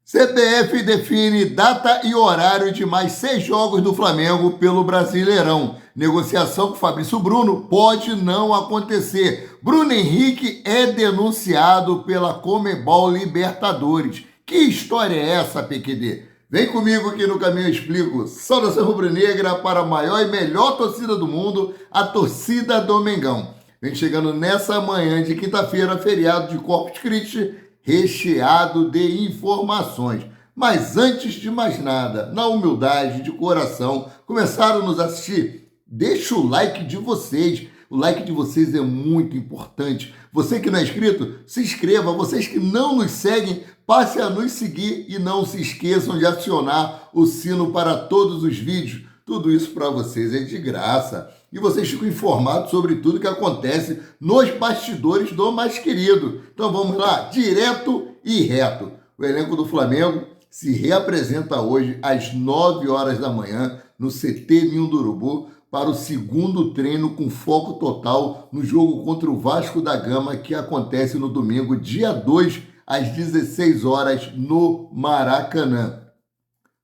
CBF define data e horário de mais 6 jogos do Flamengo pelo Brasileirão. Negociação com Fabrício Bruno pode não acontecer. Bruno Henrique é denunciado pela Conmebol Libertadores. Que história é essa, PQD? Vem comigo que no caminho eu explico. Saudação rubro-negra para a maior e melhor torcida do mundo, a torcida do Mengão. Vem chegando nessa manhã de quinta-feira, feriado de Corpus Christi, recheado de informações. Mas antes de mais nada, na humildade de coração, começaram a nos assistir? Deixa o like de vocês. O like de vocês é muito importante. Você que não é inscrito, se inscreva. Vocês que não nos seguem, passe a nos seguir e não se esqueçam de acionar o sino para todos os vídeos. Tudo isso para vocês é de graça. E vocês ficam informados sobre tudo que acontece nos bastidores do mais querido. Então vamos lá, direto e reto. O elenco do Flamengo se reapresenta hoje às 9 horas da manhã no CT Ninho do Urubu para o segundo treino com foco total no jogo contra o Vasco da Gama, que acontece no domingo, dia 2, às 16 horas, no Maracanã.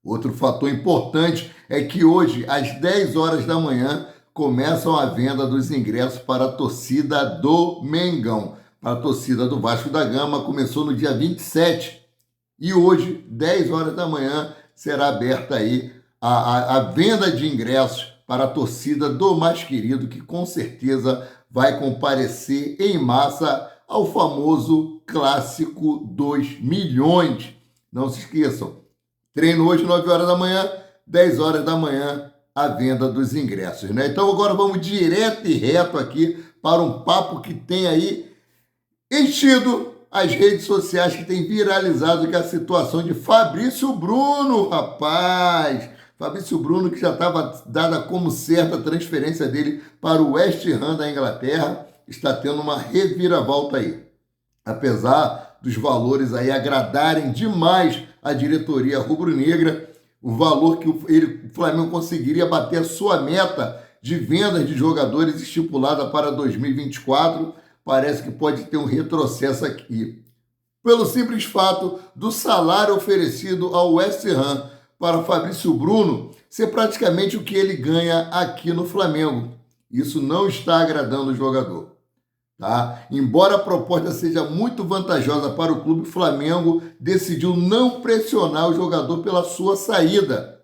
Outro fator importante é que hoje, às 10 horas da manhã, começam a venda dos ingressos para a torcida do Mengão. Para a torcida do Vasco da Gama, começou no dia 27. E hoje, 10 horas da manhã, será aberta aí a venda de ingressos para a torcida do mais querido, que com certeza vai comparecer em massa ao famoso Clássico 2 milhões. Não se esqueçam, treino hoje, 9 horas da manhã, 10 horas da manhã, a venda dos ingressos, né? Então agora vamos direto e reto aqui para um papo que tem aí enchido as redes sociais, que tem viralizado, que é a situação de Fabrício Bruno, rapaz. Fabrício Bruno, que já estava dada como certa a transferência dele para o West Ham da Inglaterra, está tendo uma reviravolta aí. Apesar dos valores aí agradarem demais a diretoria rubro-negra, o valor que o Flamengo conseguiria bater a sua meta de vendas de jogadores estipulada para 2024, parece que pode ter um retrocesso aqui. Pelo simples fato do salário oferecido ao West Ham para Fabrício Bruno ser praticamente o que ele ganha aqui no Flamengo. Isso não está agradando o jogador. Tá? Embora a proposta seja muito vantajosa para o clube, o Flamengo decidiu não pressionar o jogador pela sua saída.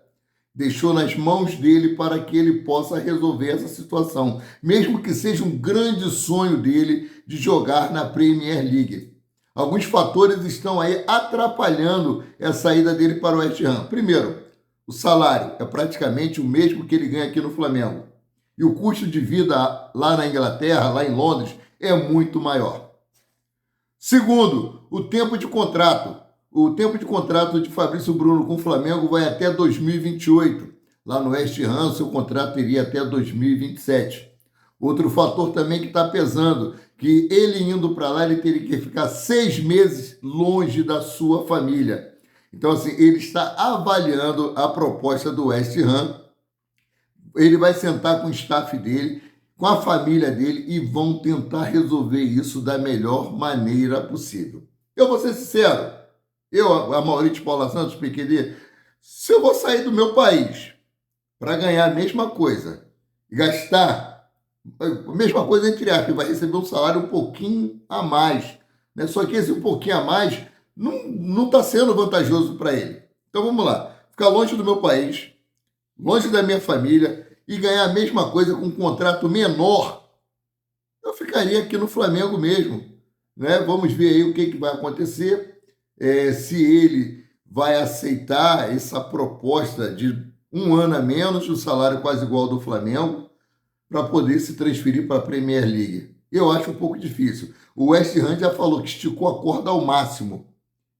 Deixou nas mãos dele para que ele possa resolver essa situação, mesmo que seja um grande sonho dele de jogar na Premier League. Alguns fatores estão aí atrapalhando a saída dele para o West Ham. Primeiro, o salário é praticamente o mesmo que ele ganha aqui no Flamengo. E o custo de vida lá na Inglaterra, lá em Londres, é muito maior. Segundo, o tempo de contrato. O tempo de contrato de Fabrício Bruno com o Flamengo vai até 2028. Lá no West Ham, seu contrato iria até 2027. Outro fator também que está pesando, que ele indo para lá, ele teria que ficar 6 meses longe da sua família. Então, assim, ele está avaliando a proposta do West Ham. Ele vai sentar com o staff dele, com a família dele, e vão tentar resolver isso da melhor maneira possível. Eu vou ser sincero, a Maurício Paula Santos, PQD, se eu vou sair do meu país para ganhar a mesma coisa, gastar a mesma coisa entre aspas, vai receber um salário um pouquinho a mais, né? Só que esse um pouquinho a mais não está sendo vantajoso para ele. Então vamos lá, ficar longe do meu país, longe da minha família, e ganhar a mesma coisa com um contrato menor, eu ficaria aqui no Flamengo mesmo, né? Vamos ver aí o que vai acontecer, se ele vai aceitar essa proposta de 1 ano a menos, o salário quase igual ao do Flamengo, para poder se transferir para a Premier League. Eu acho um pouco difícil. O West Ham já falou que esticou a corda ao máximo,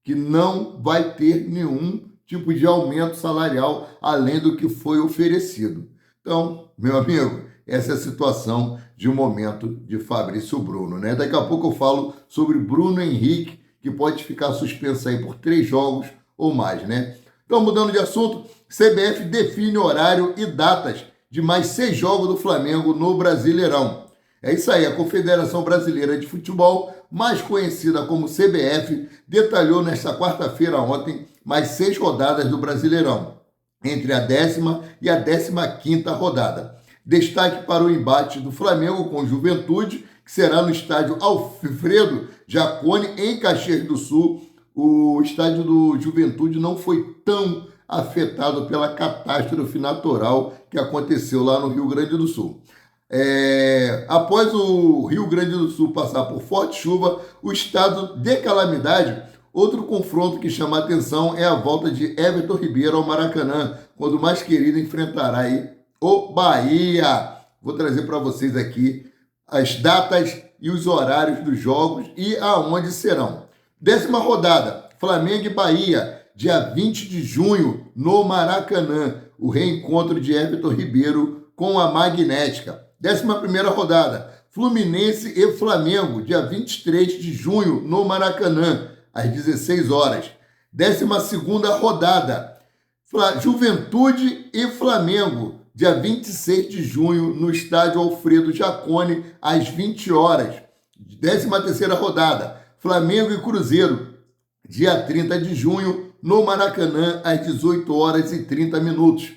que não vai ter nenhum tipo de aumento salarial além do que foi oferecido. Então, meu amigo, essa é a situação de momento de Fabrício Bruno, né? Daqui a pouco eu falo sobre Bruno Henrique, que pode ficar suspenso aí por 3 jogos ou mais, né? Então, mudando de assunto, CBF define horário e datas de mais 6 jogos do Flamengo no Brasileirão. É isso aí, a Confederação Brasileira de Futebol mais conhecida como CBF, detalhou nesta quarta-feira ontem mais 6 rodadas do Brasileirão, entre a 10ª e a 15ª rodada. Destaque para o embate do Flamengo com o Juventude, que será no estádio Alfredo Jaconi, em Caxias do Sul. O estádio do Juventude não foi tão afetado pela catástrofe natural que aconteceu lá no Rio Grande do Sul. Após o Rio Grande do Sul passar por forte chuva, o estado de calamidade, outro confronto que chama a atenção é a volta de Everton Ribeiro ao Maracanã, quando o mais querido enfrentará aí o Bahia. Vou trazer para vocês aqui as datas e os horários dos jogos e aonde serão. 10ª rodada, Flamengo e Bahia, dia 20 de junho, no Maracanã. O reencontro de Everton Ribeiro com a Magnética. 11ª rodada, Fluminense e Flamengo, dia 23 de junho, no Maracanã, às 16 horas. 12ª rodada, Juventude e Flamengo, dia 26 de junho, no estádio Alfredo Jaconi, às 20 horas. 13ª rodada, Flamengo e Cruzeiro, dia 30 de junho, no Maracanã, às 18 horas e 30 minutos.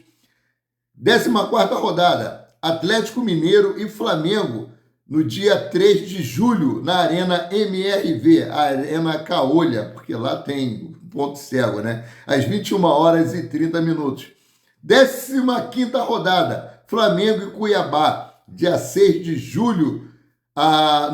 14ª rodada, Atlético Mineiro e Flamengo, no dia 3 de julho, na Arena MRV, a Arena Caolha, porque lá tem ponto cego, né? Às 21 horas e 30 minutos. 15ª rodada, Flamengo e Cuiabá, dia 6 de julho,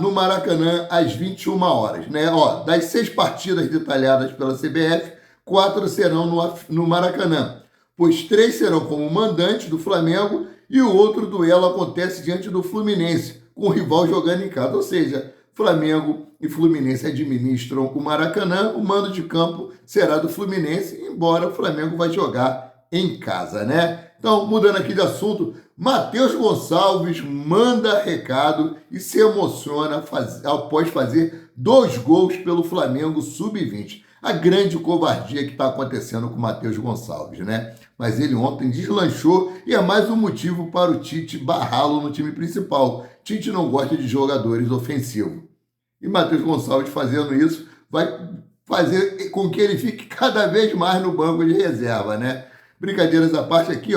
no Maracanã, às 21 horas. Né? Das 6 partidas detalhadas pela CBF, 4 serão no Maracanã, pois 3 serão como mandante do Flamengo e o outro duelo acontece diante do Fluminense, com o rival jogando em casa. Ou seja, Flamengo e Fluminense administram o Maracanã, o mando de campo será do Fluminense, embora o Flamengo vai jogar em casa, né? Então, mudando aqui de assunto, Matheus Gonçalves manda recado e se emociona após fazer 2 gols pelo Flamengo Sub-20. A grande covardia que está acontecendo com o Matheus Gonçalves, né? Mas ele ontem deslanchou e é mais um motivo para o Tite barrá-lo no time principal. Tite não gosta de jogadores ofensivos. E Matheus Gonçalves fazendo isso vai fazer com que ele fique cada vez mais no banco de reserva, né? Brincadeiras à parte aqui,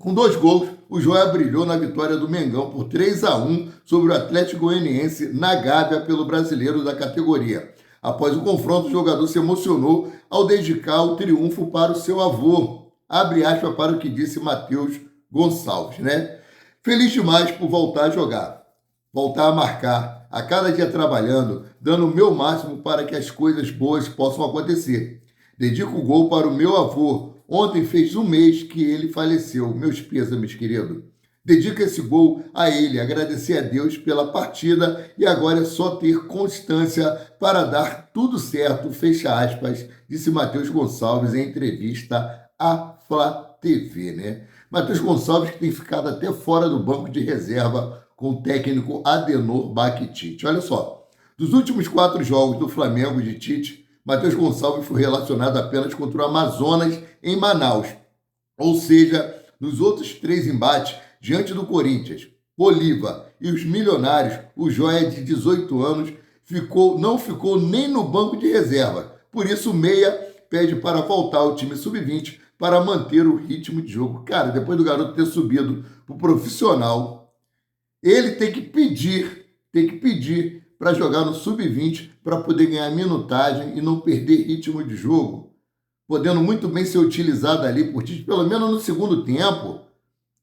com 2 gols, o Joia brilhou na vitória do Mengão por 3-1 sobre o Atlético Goianiense na Gávea pelo brasileiro da categoria. Após o confronto, o jogador se emocionou ao dedicar o triunfo para o seu avô. Abre aspas para o que disse Matheus Gonçalves, né? Feliz demais por voltar a jogar, voltar a marcar, a cada dia trabalhando, dando o meu máximo para que as coisas boas possam acontecer. Dedico o gol para o meu avô. Ontem fez 1 mês que ele faleceu. Meus pêsames, querido. Dedico esse gol a ele, agradecer a Deus pela partida e agora é só ter constância para dar tudo certo, fecha aspas, disse Matheus Gonçalves em entrevista à Flá TV, né? Matheus Gonçalves que tem ficado até fora do banco de reserva com o técnico Adenor Bactite. Olha só, dos últimos 4 jogos do Flamengo de Tite, Matheus Gonçalves foi relacionado apenas contra o Amazonas em Manaus. Ou seja, nos outros 3 embates, diante do Corinthians, Bolívar e os Milionários, o Joia de 18 anos não ficou nem no banco de reserva. Por isso o Meia pede para voltar ao time sub-20 para manter o ritmo de jogo. Cara, depois do garoto ter subido para o profissional, ele tem que pedir para jogar no sub-20 para poder ganhar minutagem e não perder ritmo de jogo, podendo muito bem ser utilizado ali por Tite, pelo menos no segundo tempo,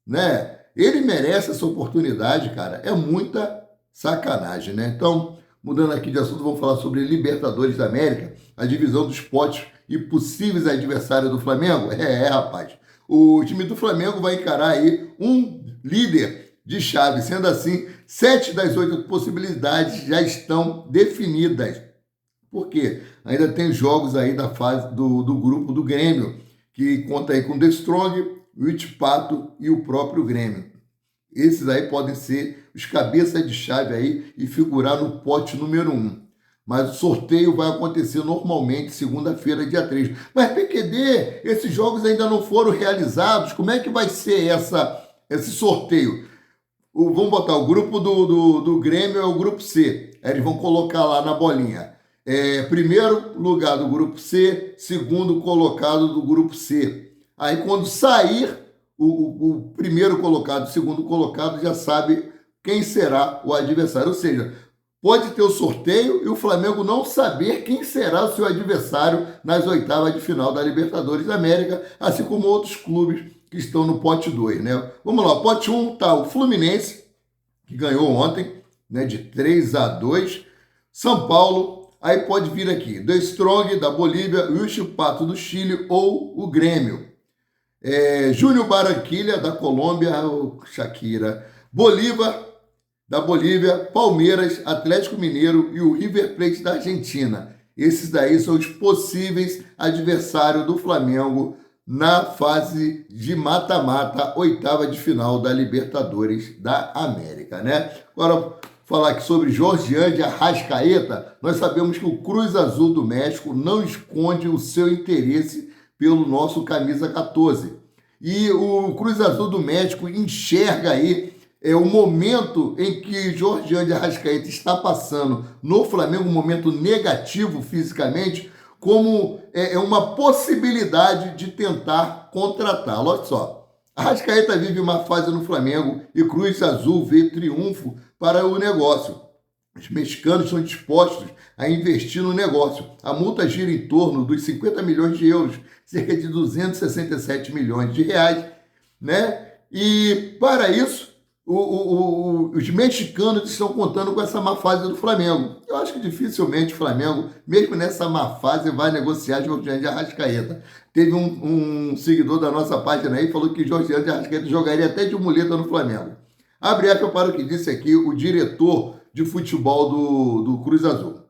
né? Ele merece essa oportunidade, cara. É muita sacanagem, né? Então, mudando aqui de assunto, vamos falar sobre Libertadores da América, a divisão dos potes e possíveis adversários do Flamengo. Rapaz. O time do Flamengo vai encarar aí um líder de chave. Sendo assim, 7 das 8 possibilidades já estão definidas. Por quê? Ainda tem jogos aí da fase do grupo do Grêmio, que conta aí com The Strong, o Itipato e o próprio Grêmio. Esses aí podem ser os cabeças de chave aí e figurar no pote número 1. Mas o sorteio vai acontecer normalmente segunda-feira, dia 3. Mas PQD, esses jogos ainda não foram realizados. Como é que vai ser esse sorteio? Vamos botar o grupo do Grêmio é o grupo C. Aí eles vão colocar lá na bolinha. Primeiro lugar do grupo C, segundo colocado do grupo C. Aí quando sair o primeiro colocado, o segundo colocado, já sabe quem será o adversário. Ou seja, pode ter o sorteio e o Flamengo não saber quem será o seu adversário nas oitavas de final da Libertadores da América, assim como outros clubes que estão no pote 2, né? Vamos lá, pote 1 tá o Fluminense, que ganhou ontem, né, de 3-2, São Paulo, aí pode vir aqui, The Strong da Bolívia, o Huachipato do Chile ou o Grêmio. Júnior Barranquilla da Colômbia, o Shakira, Bolívar da Bolívia, Palmeiras, Atlético Mineiro e o River Plate da Argentina. Esses daí são os possíveis adversários do Flamengo na fase de mata-mata, oitava de final da Libertadores da América, né? Agora, falar aqui sobre Jorgian de Arrascaeta, nós sabemos que o Cruz Azul do México não esconde o seu interesse pelo nosso camisa 14. E o Cruz Azul do México enxerga aí o momento em que Jorgian de Arrascaeta está passando no Flamengo, um momento negativo fisicamente, como uma possibilidade de tentar contratá-lo. Olha só, Arrascaeta vive uma fase no Flamengo e Cruz Azul vê triunfo para o negócio. Os mexicanos estão dispostos a investir no negócio. A multa gira em torno dos 50 milhões de euros, cerca de 267 milhões de reais, né? E para isso, os mexicanos estão contando com essa má fase do Flamengo. Eu acho que dificilmente o Flamengo, mesmo nessa má fase, vai negociar Jorgian de Arrascaeta. Teve um seguidor da nossa página aí que falou que Jorgian de Arrascaeta jogaria até de muleta no Flamengo. Abre aspas para o que disse aqui o diretor de futebol do Cruz Azul.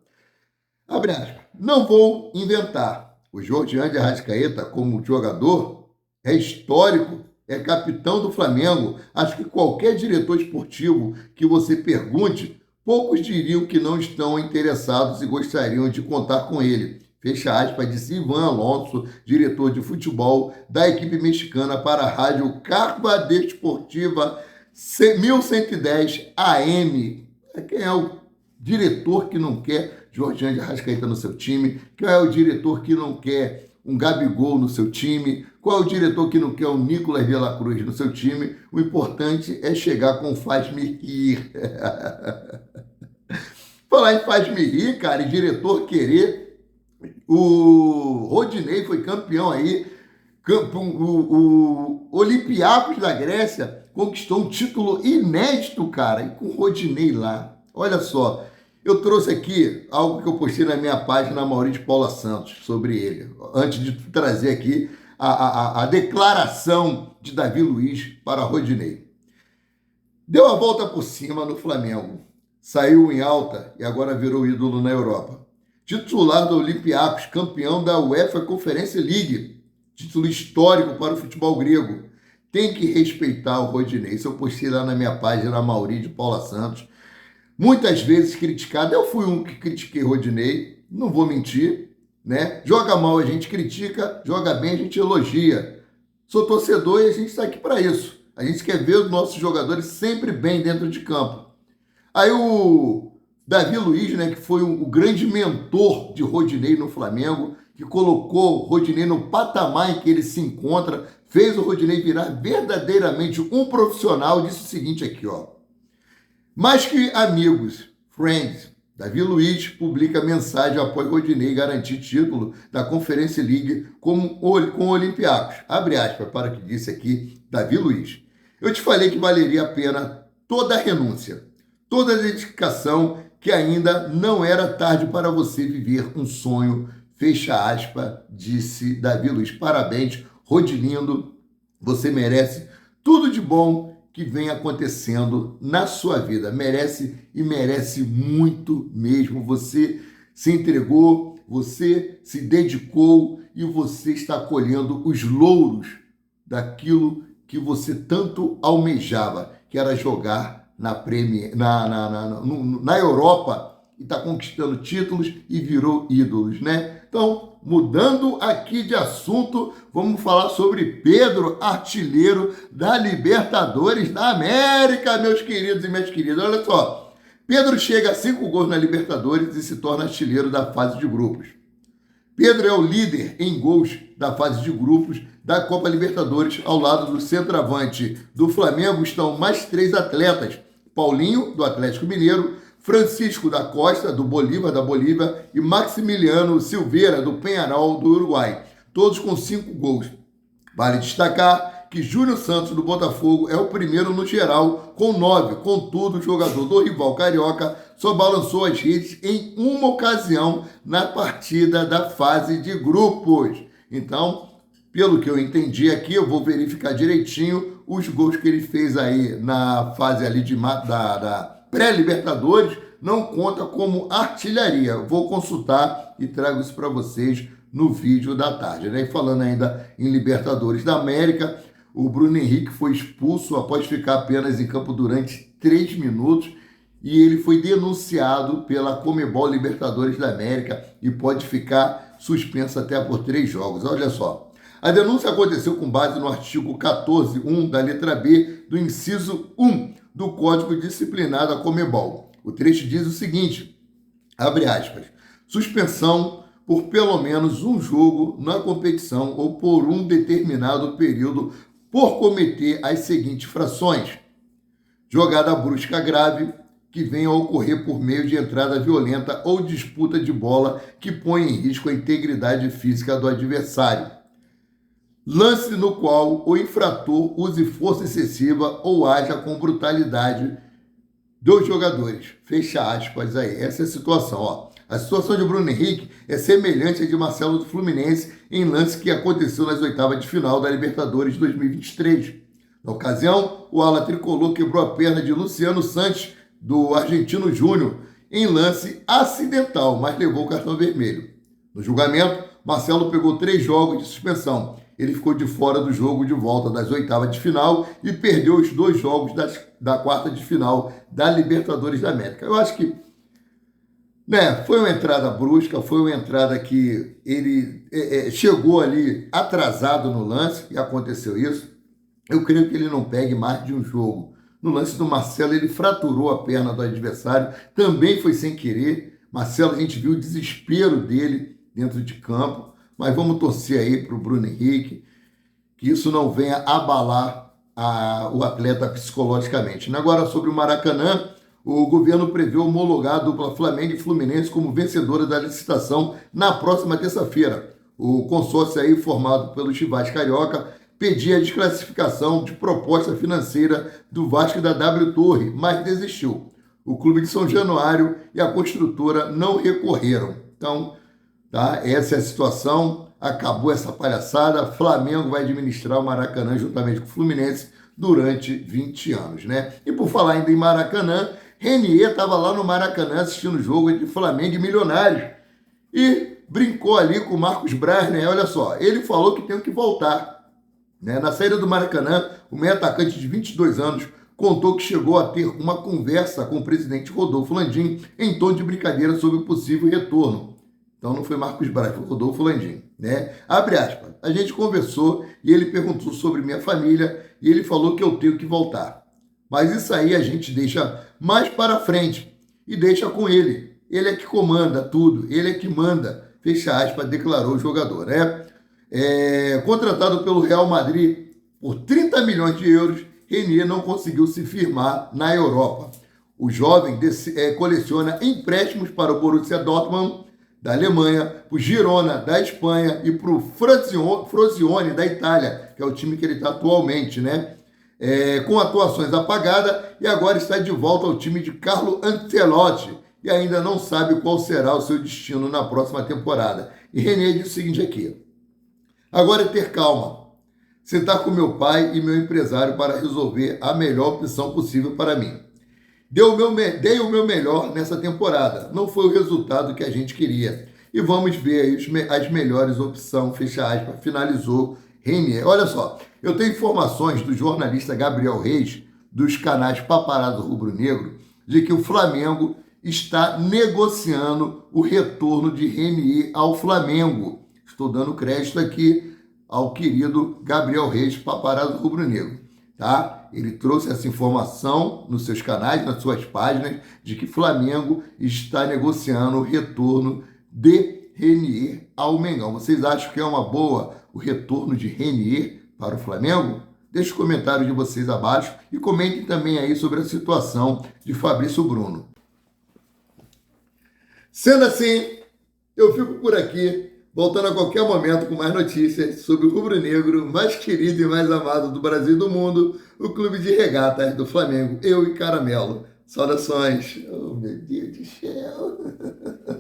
Abre aspas. Não vou inventar. O Jorgian de Arrascaeta, como jogador, é histórico, é capitão do Flamengo. Acho que qualquer diretor esportivo que você pergunte, poucos diriam que não estão interessados e gostariam de contar com ele. Fecha aspas, disse Ivan Alonso, diretor de futebol da equipe mexicana para a rádio Carva Desportiva 1110 AM. Quem é o diretor que não quer Jorgian de Arrascaeta no seu time? Quem é o diretor que não quer um Gabigol no seu time? Qual é o diretor que não quer o Nicolas de la Cruz no seu time? O importante é chegar com faz-me rir. Falar em faz-me rir, cara, e diretor querer, o Rodinei foi campeão aí, o Olympiacos da Grécia conquistou um título inédito, cara, e com o Rodinei lá. Olha só, eu trouxe aqui algo que eu postei na minha página Maurício Paula Santos sobre ele, antes de trazer aqui a declaração de Davi Luiz para Rodinei. Deu a volta por cima no Flamengo, saiu em alta e agora virou ídolo na Europa. Titular do Olympiacos, campeão da UEFA Conference League, título histórico para o futebol grego. Tem que respeitar o Rodinei. Isso eu postei lá na minha página Maurício Paula Santos. Muitas vezes criticado. Eu fui um que critiquei Rodinei, não vou mentir, né? Joga mal a gente critica, joga bem a gente elogia. Sou torcedor e a gente está aqui para isso. A gente quer ver os nossos jogadores sempre bem dentro de campo. Aí o Davi Luiz, né, que foi o grande mentor de Rodinei no Flamengo, que colocou o Rodinei no patamar em que ele se encontra, fez o Rodinei virar verdadeiramente um profissional, disse o seguinte aqui, ó. Mais que amigos, friends, Davi Luiz publica mensagem após Rodinei garantir título da Conference League com o Olympiacos. Abre aspas para o que disse aqui Davi Luiz. Eu te falei que valeria a pena toda a renúncia, toda a dedicação, que ainda não era tarde para você viver um sonho. Fecha aspas, disse Davi Luiz. Parabéns, Rodilindo, você merece tudo de bom que vem acontecendo na sua vida. Merece e merece muito mesmo. Você se entregou, você se dedicou e você está colhendo os louros daquilo que você tanto almejava, que era jogar na Europa, e está conquistando títulos e virou ídolos, né? Então, mudando aqui de assunto, vamos falar sobre Pedro, artilheiro da Libertadores da América, meus queridos e minhas queridas. Olha só, Pedro chega a 5 gols na Libertadores e se torna artilheiro da fase de grupos. Pedro é o líder em gols da fase de grupos da Copa Libertadores. Ao lado do centroavante do Flamengo estão mais 3 atletas. Paulinho, do Atlético Mineiro, Francisco da Costa, do Bolívar, da Bolívia, e Maximiliano Silveira, do Peñarol, do Uruguai. Todos com 5 gols. Vale destacar que Júnior Santos, do Botafogo, é o primeiro no geral, com 9. Contudo, o jogador do rival carioca só balançou as redes em uma ocasião na partida da fase de grupos. Então, pelo que eu entendi aqui, eu vou verificar direitinho os gols que ele fez aí na fase ali da pré-Libertadores, não conta como artilharia. Vou consultar e trago isso para vocês no vídeo da tarde, né? E falando ainda em Libertadores da América, o Bruno Henrique foi expulso após ficar apenas em campo durante 3 minutos e ele foi denunciado pela Conmebol Libertadores da América e pode ficar suspenso até por 3 jogos. Olha só, a denúncia aconteceu com base no artigo 14.1 da letra B do inciso 1 do Código Disciplinar da Conmebol. O trecho diz o seguinte, abre aspas, suspensão por pelo menos um jogo na competição ou por um determinado período por cometer as seguintes infrações: jogada brusca grave, que venha a ocorrer por meio de entrada violenta ou disputa de bola que põe em risco a integridade física do adversário. Lance no qual o infrator use força excessiva ou haja com brutalidade dos jogadores. Fecha aspas aí. Essa é a situação, ó. A situação de Bruno Henrique é semelhante à de Marcelo do Fluminense em lance que aconteceu nas oitavas de final da Libertadores 2023. Na ocasião, o ala tricolor quebrou a perna de Luciano Santos, do Argentino Júnior, em lance acidental, mas levou o cartão vermelho. No julgamento, Marcelo pegou 3 jogos de suspensão. Ele ficou de fora do jogo de volta das oitavas de final e perdeu os 2 jogos da quarta de final da Libertadores da América. Eu acho que foi uma entrada brusca, foi uma entrada que ele chegou ali atrasado no lance e aconteceu isso. Eu creio que ele não pegue mais de um jogo. No lance do Marcelo, ele fraturou a perna do adversário, também foi sem querer. Marcelo, a gente viu o desespero dele dentro de campo, mas vamos torcer aí para o Bruno Henrique, que isso não venha abalar o atleta psicologicamente. Agora, sobre o Maracanã, o governo prevê homologar a dupla Flamengo e Fluminense como vencedora da licitação na próxima terça-feira. O consórcio aí, formado pelos rivais carioca, pedia a desclassificação de proposta financeira do Vasco e da W Torre, mas desistiu. O Clube de São Januário e a construtora não recorreram. Então, essa é a situação. Acabou essa palhaçada. Flamengo vai administrar o Maracanã juntamente com o Fluminense durante 20 anos, né? E por falar ainda em Maracanã, Renier estava lá no Maracanã assistindo o jogo entre Flamengo e Milionários e brincou ali com o Marcos Braz, né? Olha só, ele falou que tem que voltar. Na saída do Maracanã, o meio-atacante de 22 anos contou que chegou a ter uma conversa com o presidente Rodolfo Landim em tom de brincadeira sobre o possível retorno. Então não foi Marcos Braz, foi Rodolfo Landim, né? Abre aspas, a gente conversou e ele perguntou sobre minha família e ele falou que eu tenho que voltar. Mas isso aí a gente deixa mais para frente e deixa com ele. Ele é que comanda tudo, ele é que manda, fecha aspas, declarou o jogador, né? Contratado pelo Real Madrid por 30 milhões de euros, Renier não conseguiu se firmar na Europa. O jovem coleciona empréstimos para o Borussia Dortmund, da Alemanha, para o Girona, da Espanha, e para o Frosinone, da Itália, que é o time que ele está atualmente, né? Com atuações apagadas, e agora está de volta ao time de Carlo Ancelotti, e ainda não sabe qual será o seu destino na próxima temporada. E Renier diz o seguinte aqui: agora é ter calma, sentar com meu pai e meu empresário para resolver a melhor opção possível para mim. Dei o meu melhor nessa temporada, não foi o resultado que a gente queria. E vamos ver aí as melhores opções, fecha aspas, finalizou Renier. Olha só, eu tenho informações do jornalista Gabriel Reis, dos canais Paparazzo Rubro Negro, de que o Flamengo está negociando o retorno de Renier ao Flamengo. Estou dando crédito aqui ao querido Gabriel Reis, Paparazzo Rubro Negro. tá? Ele trouxe essa informação nos seus canais, nas suas páginas, de que Flamengo está negociando o retorno de Renier ao Mengão. Vocês acham que é uma boa o retorno de Renier para o Flamengo? Deixe os comentários de vocês abaixo e comentem também aí sobre a situação de Fabrício Bruno. Sendo assim, eu fico por aqui, voltando a qualquer momento com mais notícias sobre o rubro-negro mais querido e mais amado do Brasil e do mundo, o Clube de Regatas do Flamengo, eu e Caramelo. Saudações. Oh, meu Deus do céu.